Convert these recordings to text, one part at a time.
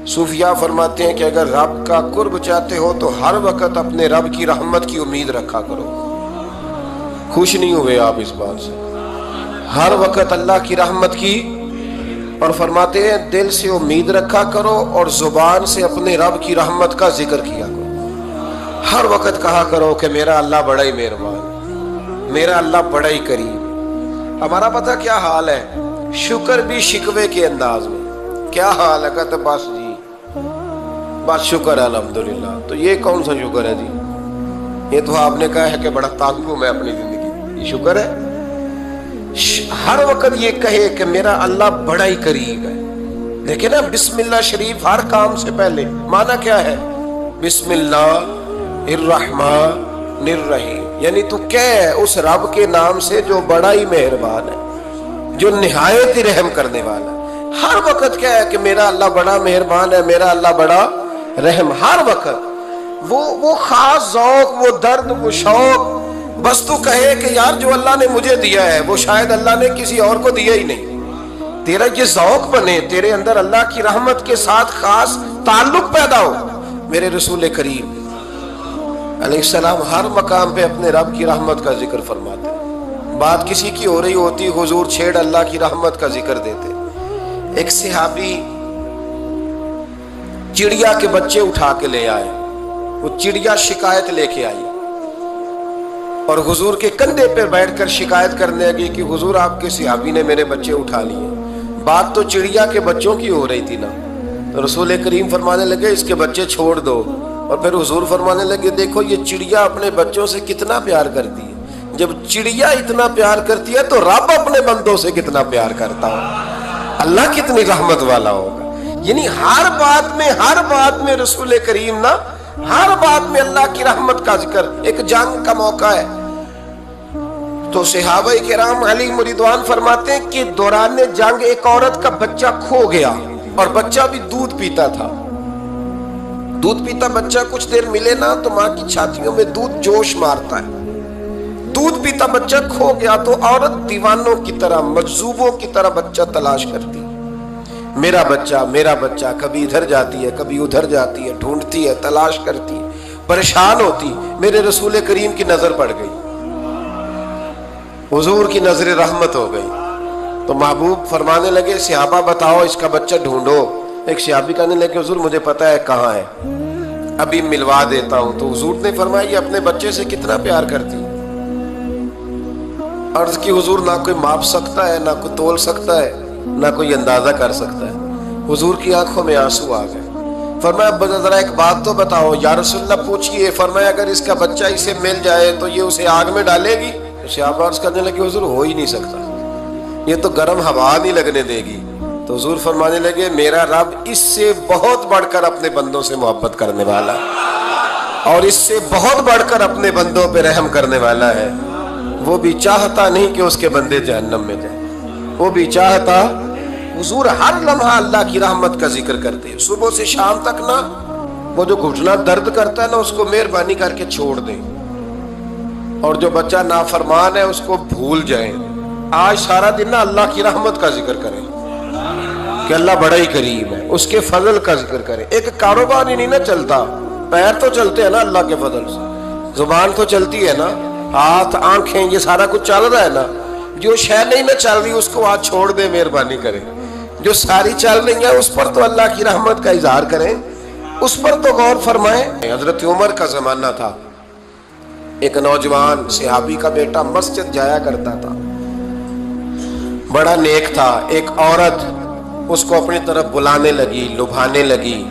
صوفیاء فرماتے ہیں کہ اگر رب کا قرب چاہتے ہو تو ہر وقت اپنے رب کی رحمت کی امید رکھا کرو۔ خوش نہیں ہوئے آپ اس بات سے؟ ہر وقت اللہ کی رحمت کی، اور فرماتے ہیں دل سے امید رکھا کرو اور زبان سے اپنے رب کی رحمت کا ذکر کیا کرو۔ ہر وقت کہا کرو کہ میرا اللہ بڑا ہی مہربان، میرا اللہ بڑا ہی کریم۔ ہمارا پتہ کیا حال ہے؟ شکر بھی شکوے کے انداز میں۔ کیا حال ہے؟ کہتے بس جی بس شکر ہے الحمدللہ۔ تو یہ کون سا شکر ہے جی؟ یہ تو آپ نے کہا ہے کہ بڑا تنگ ہوں میں اپنی زندگی، یہ شکر ہے؟ ہر وقت یہ کہے کہ میرا اللہ بڑا ہی قریب ہے۔ دیکھیں نا بسم اللہ شریف ہر کام سے پہلے معنی کیا ہے؟ بسم اللہ الرحمن الرحیم، یعنی تو کہہ اس رب کے نام سے جو بڑا ہی مہربان ہے، جو نہایت ہی رحم کرنے والا ہے۔ ہر وقت کیا ہے کہ میرا اللہ بڑا مہربان ہے، میرا اللہ بڑا رحم۔ ہر وقت وہ خاص ذوق، وہ درد، وہ شوق، بس تو کہے کہ یار جو اللہ نے مجھے دیا ہے وہ شاید اللہ نے کسی اور کو دیا ہی نہیں۔ تیرا یہ ذوق بنے، تیرے اندر اللہ کی رحمت کے ساتھ خاص تعلق پیدا ہو۔ میرے رسول کریم علیہ السلام ہر مقام پہ اپنے رب کی رحمت کا ذکر فرماتے ہیں۔ بات کسی کی ہو رہی ہوتی، حضور چھیڑ اللہ کی رحمت کا ذکر دیتے۔ ایک صحابی چڑیا کے بچے اٹھا کے لے آئے، وہ چڑیا شکایت لے کے آئی اور حضور کے کندھے پہ بیٹھ کر شکایت کرنے لگی کہ حضور آپ کے صحابی نے میرے بچے اٹھا لیے۔ بات تو چڑیا کے بچوں کی ہو رہی تھی نا، تو رسول کریم فرمانے لگے اس کے بچے چھوڑ دو، اور پھر حضور فرمانے لگے دیکھو یہ چڑیا اپنے بچوں سے کتنا پیار کرتی ہے۔ جب چڑیا اتنا پیار کرتی ہے تو رب اپنے بندوں سے کتنا پیار کرتا ہو، اللہ کتنی رحمت والا ہوگا۔ یعنی ہر بات میں رسول کریم نا، ہر بات میں اللہ کی رحمت کا ذکر۔ ایک جنگ کا موقع ہے تو صحابہ کرام علی رضوان فرماتے ہیں کہ دوران جنگ ایک عورت کا بچہ کھو گیا، اور بچہ بھی دودھ پیتا تھا۔ دودھ پیتا بچہ کچھ دیر ملے نا تو ماں کی چھاتیوں میں دودھ جوش مارتا ہے۔ دودھ پیتا بچہ کھو گیا تو عورت دیوانوں کی طرح، مجذوبوں کی طرح بچہ تلاش کرتی، میرا بچہ، کبھی ادھر جاتی ہے کبھی ادھر جاتی ہے، ڈھونڈتی ہے، تلاش کرتی ہے، پریشان ہوتی۔ میرے رسول کریم کی نظر پڑ گئی، حضور کی نظر رحمت ہو گئی، تو محبوب فرمانے لگے صحابہ بتاؤ اس کا بچہ ڈھونڈو۔ ایک صحابی کہنے لگے حضور مجھے پتا ہے کہاں ہے، ابھی ملوا دیتا ہوں۔ تو حضور نے فرمایا یہ اپنے بچے سے کتنا پیار کرتی۔ عرض کی حضور نہ کوئی ماپ سکتا ہے، نہ کوئی تول سکتا ہے، نہ کوئی اندازہ کر سکتا ہے۔ حضور کی آنکھوں میں آنسو آ گئے۔ فرمایا ذرا ایک بات تو بتاؤ یا رسول اللہ پوچھئے۔ فرمایا اگر اس کا بچہ اسے مل جائے تو یہ اسے آگ میں ڈالے گی؟ صحابہ عرض کرنے لگے حضور ہو ہی نہیں سکتا، یہ تو گرم ہوا نہیں لگنے دے گی۔ تو حضور فرمانے لگے میرا رب اس سے بہت بڑھ کر اپنے بندوں سے محبت کرنے والا، اور اس سے بہت بڑھ کر اپنے بندوں پہ رحم کرنے والا ہے۔ وہ بھی چاہتا نہیں کہ اس کے بندے جہنم میں جائیں، وہ بھی چاہتا۔ حضور ہر لمحہ اللہ کی رحمت کا ذکر کرتے ہیں، صبح سے شام تک نا وہ جو گھٹنا درد کرتا ہے نا اس کو مہربانی کر کے چھوڑ دیں، اور جو بچہ نافرمان ہے اس کو بھول جائیں۔ آج سارا دن نا اللہ کی رحمت کا ذکر کریں کہ اللہ بڑا ہی کریم ہے، اس کے فضل کا ذکر کریں۔ ایک کاروبار ہی نہیں نا چلتا، پیر تو چلتے ہیں نا اللہ کے فضل سے، زبان تو چلتی ہے نا، ہاتھ آنکھیں یہ سارا کچھ چل رہا ہے نا۔ جو شے نہیں نہ چل رہی اس کو آج چھوڑ دیں، مہربانی کریں۔ جو ساری چل رہی ہیں اس پر تو اللہ کی رحمت کا اظہار کریں، اس پر تو غور فرمائیں۔ حضرت عمر کا زمانہ تھا، ایک نوجوان صحابی کا بیٹا مسجد جایا کرتا تھا، بڑا نیک تھا۔ ایک عورت اس کو اپنی طرف بلانے لگی، لبھانے لگی،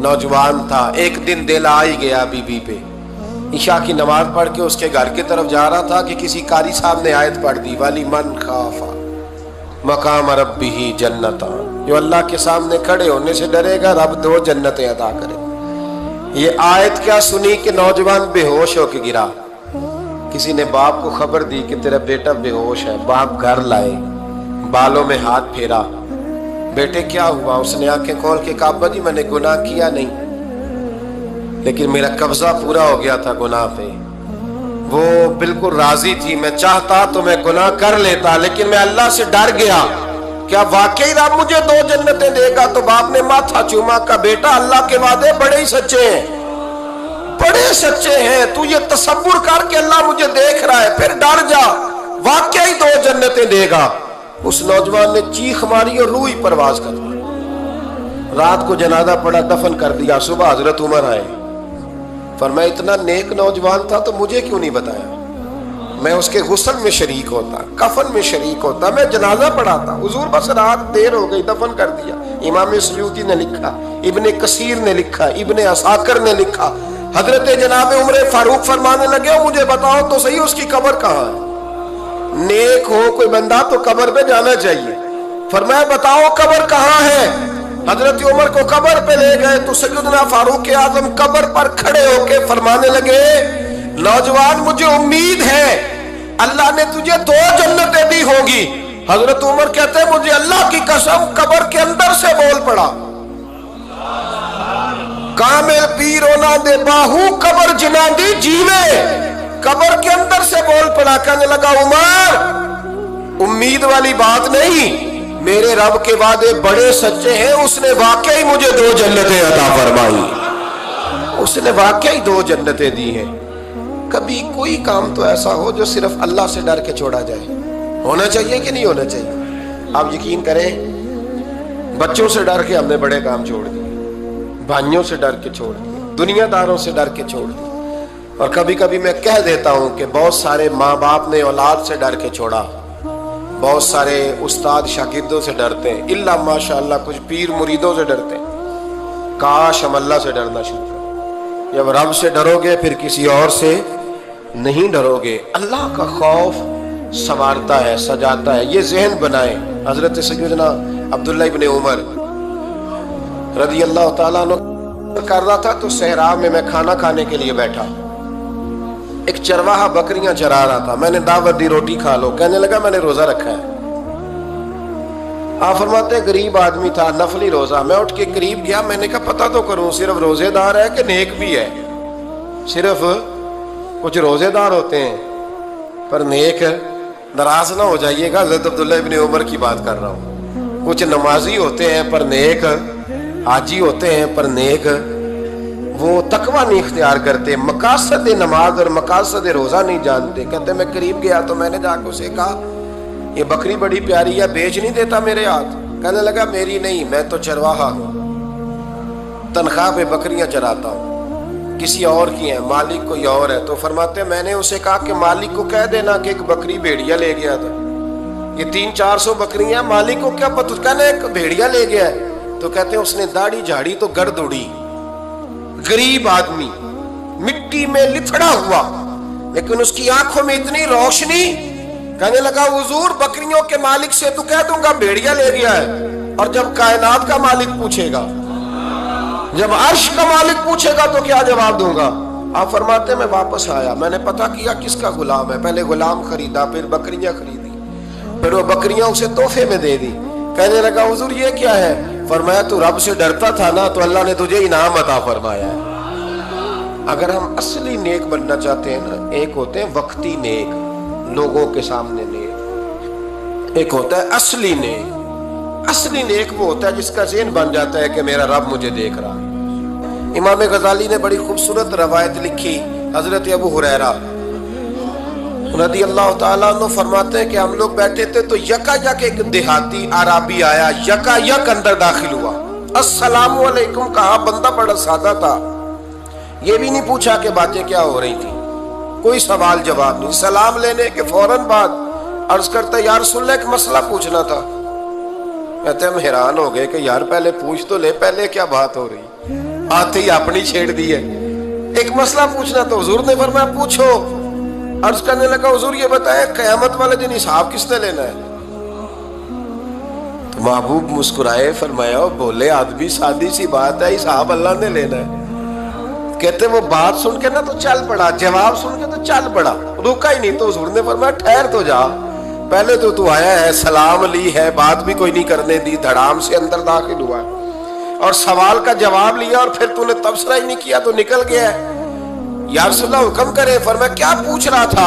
نوجوان تھا۔ ایک دن دل آ ہی گیا بی بی پہ، عشاء کی نماز پڑھ کے اس کے گھر کی طرف جا رہا تھا کہ کسی قاری صاحب نے آیت پڑھ دی وَلِمَنْ خَافَ مَقَامَ رَبِّهِ جَنَّتَانِ، جو اللہ کے سامنے کھڑے ہونے سے ڈرے گا رب 2 جنتیں عطا کرے۔ یہ آیت کیا سنی کہ نوجوان بے ہوش ہو کے گرا۔ کسی نے باپ کو خبر دی کہ تیرا بیٹا بے ہوش ہے، باپ گھر لائے، بالوں میں ہاتھ پھیرا، بیٹے کیا ہوا؟ اس نے آنکھیں کھول کے کہا ابا جی میں نے گناہ کیا نہیں، لیکن میرا قبضہ پورا ہو گیا تھا گناہ پہ۔ وہ بالکل راضی تھی، میں چاہتا تو میں گناہ کر لیتا، لیکن میں اللہ سے ڈر گیا کیا واقعی رب مجھے 2 جنتیں دے گا؟ تو باپ نے ماتھا چوما کا بیٹا اللہ کے وعدے بڑے ہی سچے ہیں، بڑے سچے ہیں، تو یہ تصور کر کے اللہ مجھے دیکھ رہا ہے، پھر ڈر جا، واقعی 2 جنتیں دے گا۔ اس نوجوان نے چیخ ماری اور روح ہی پرواز کر دی۔ رات کو جنازہ پڑا، دفن کر دیا، صبح حضرت عمر آئے، فرمایا اتنا نیک نوجوان تھا تو مجھے کیوں نہیں بتایا؟ میں اس کے غسل میں شریک ہوتا، کفن میں شریک ہوتا، میں جنازہ پڑھاتا۔ حضور بس رات دیر ہو گئی، دفن کر دیا۔ امام سیوطی نے لکھا، ابن کثیر نے لکھا، ابن عساکر نے لکھا، حضرت جناب عمر فاروق فرمانے لگے مجھے بتاؤ تو صحیح اس کی قبر کہاں ہے؟ نیک ہو کوئی بندہ تو قبر پہ جانا چاہیے۔ فرمایا بتاؤ قبر کہاں ہے؟ حضرت عمر کو قبر پہ لے گئے تو سیدنا فاروق اعظم قبر پر کھڑے ہو کے فرمانے لگے نوجوان مجھے امید ہے اللہ نے تجھے 2 جنتیں دی ہوں گی۔ حضرت عمر کہتے ہیں مجھے اللہ کی قسم قبر کے اندر سے بول پڑا، کامل پیرونا دے باہو قبر جنا دی جیوے، قبر کے اندر سے بول پڑا، کہنے لگا عمر امید والی بات نہیں، میرے رب کے وعدے بڑے سچے ہیں، اس نے واقعی مجھے 2 جنتیں عطا فرمائی، اس نے واقعی 2 جنتیں دی ہیں۔ کبھی کوئی کام تو ایسا ہو جو صرف اللہ سے ڈر کے چھوڑا جائے، ہونا چاہیے کہ نہیں ہونا چاہیے؟ آپ یقین کریں بچوں سے ڈر کے ہم نے بڑے کام چھوڑ دیے، بھائیوں سے ڈر کے چھوڑ دیے، دنیا داروں سے ڈر کے چھوڑ دیے، اور کبھی کبھی میں کہہ دیتا ہوں کہ بہت سارے ماں باپ نے اولاد سے ڈر کے چھوڑا، بہت سارے استاد شاگردوں سے ڈرتے ہیں، الا ماشاءاللہ کچھ پیر مریدوں سے ڈرتے ہیں۔ کاش ہم اللہ سے ڈرنا شروع کریں۔ جب رب سے ڈرو گے پھر کسی اور سے نہیں ڈرو گے۔ اللہ کا خوف سنوارتا ہے، سجاتا ہے، یہ ذہن بنائیں۔ حضرت سیدنا عبداللہ ابن عمر رضی اللہ تعالیٰ عنہ کر رہا تھا تو صحرا میں کھانا کھانے کے لیے بیٹھا، ایک چرواہا بکریاں چرا رہا تھا، میں نے دعوت دی روٹی کھا لو، کہنے لگا میں نے روزہ رکھا ہے۔ آپ فرماتے ہیں غریب آدمی تھا، نفلی روزہ، میں اٹھ کے قریب گیا، میں نے کہا پتہ تو کروں صرف روزے دار ہے کہ نیک بھی ہے؟ صرف کچھ روزے دار ہوتے ہیں پر نیک، ناراض نہ ہو جائیے گا، حضرت عبداللہ ابن عمر کی بات کر رہا ہوں۔ کچھ نمازی ہوتے ہیں پر نیک، حاجی ہوتے ہیں پر نیک، وہ تقوی نہیں اختیار کرتے، مقاصد نماز اور مقاصد روزہ نہیں جانتے۔ کہتے میں قریب گیا تو میں نے جا کے اسے کہا یہ بکری بڑی پیاری ہے، بیچ نہیں دیتا میرے ہاتھ؟ کہنے لگا میری نہیں، میں تو چرواہا ہوں، تنخواہ پہ بکریاں چراتا ہوں، کسی اور کی ہیں، مالک کوئی اور ہے۔ تو فرماتے ہیں میں نے اسے کہا کہ مالک کو کہہ دینا کہ ایک بکری بھیڑیا لے گیا تھا، یہ 300-400 بکریاں، مالک کو کیا پتہ، کہنے ایک بھیڑیا لے گیا ہے۔ تو کہتے ہیں اس نے داڑھی جھاڑی تو گرد اڑی، غریب آدمی مٹی میں لتڑا ہوا، لیکن اس کی آنکھوں میں اتنی روشنی، کہنے لگا حضور بکریوں کے مالک سے تو کہہ دوں گا بھیڑیا لے گیا ہے، اور جب کائنات کا مالک پوچھے گا، جب عرش کا مالک پوچھے گا تو کیا جواب دوں گا؟ آپ فرماتے ہیں میں واپس آیا، میں نے پتہ کیا کس کا غلام ہے، پہلے غلام خریدا، پھر بکریاں خریدی، پھر وہ بکریاں اسے تحفے میں دے دی۔ کہنے لگا حضور یہ کیا ہے؟ فرمایا تو رب سے ڈرتا تھا نا تو اللہ نے تجھے انعام عطا فرمایا ہے۔ اگر ہم اصلی نیک بننا چاہتے ہیں نا، ایک ہوتے ہیں وقتی نیک، لوگوں کے سامنے نیک، ایک ہوتا ہے اصلی نیک۔ اصلی نیک وہ ہوتا ہے جس کا ذہن بن جاتا ہے کہ میرا رب مجھے دیکھ رہا۔ امام غزالی نے بڑی خوبصورت روایت لکھی، حضرت ابو ہریرہ رضی اللہ تعالیٰ عنہ فرماتے ہیں کہ ہم لوگ بیٹھے تھے تو یکا یک ایک دیہاتی عربی آیا، یکا یک اندر داخل ہوا، السلام علیکم کہا، بندہ بڑا سادہ تھا، یہ بھی نہیں پوچھا کہ باتیں کیا ہو رہی تھی، کوئی سوال جواب نہیں، سلام لینے کے فوراً بعد عرض کرتا یا رسول اللہ ایک مسئلہ پوچھنا تھا۔ کہتے ہم حیران ہو گئے کہ یار پہلے پوچھ تو لے، پہلے کیا بات ہو رہی، آتے ہی اپنی چھیڑ دی ہے، ایک مسئلہ پوچھنا تو حضور نے فرمایا پوچھو۔ عرض کرنے لگا حضور یہ بتائے قیامت والے دن حساب کس نے لینا ہے؟ تو محبوب مسکرائے، فرمایا بولے آدمی سادی سی بات ہے، حساب اللہ نے لینا ہے۔ کہتے وہ بات سن کے نا تو چل پڑا، جواب سن کے تو چل پڑا، رکا ہی نہیں۔ تو حضور نے فرمایا ٹھہر تو جا، پہلے تو آیا ہے، سلام لی ہے، بات بھی کوئی نہیں کرنے دی، دھڑام سے اندر داخل ہوا ہے اور سوال کا جواب لیا اور پھر تو نے تبصرہ ہی نہیں کیا تو نکل گیا ہے۔ یا رسول اللہ حکم کرے، فرمایا کیا پوچھ رہا تھا؟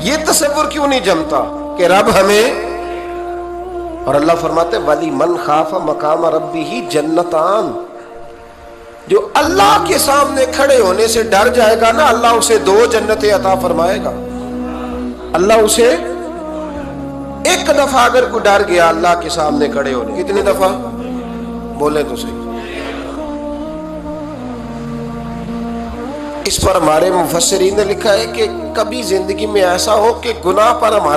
یہ تصور کیوں نہیں جمتا کہ رب ہمیں، اور اللہ فرماتے ولی من خاف مقام ربہ جنتان، جو اللہ کے سامنے کھڑے ہونے سے ڈر جائے گا نا، اللہ اسے 2 جنتیں عطا فرمائے گا۔ اللہ اسے ایک دفعہ اگر کوئی ڈر گیا اللہ کے سامنے کھڑے ہونے، کتنی دفعہ بولیں تو صحیح۔ اس پر ہمارے مفسرین نے لکھا ہے کہ کبھی زندگی میں ایسا ہو کہ گناہ پر ہمارا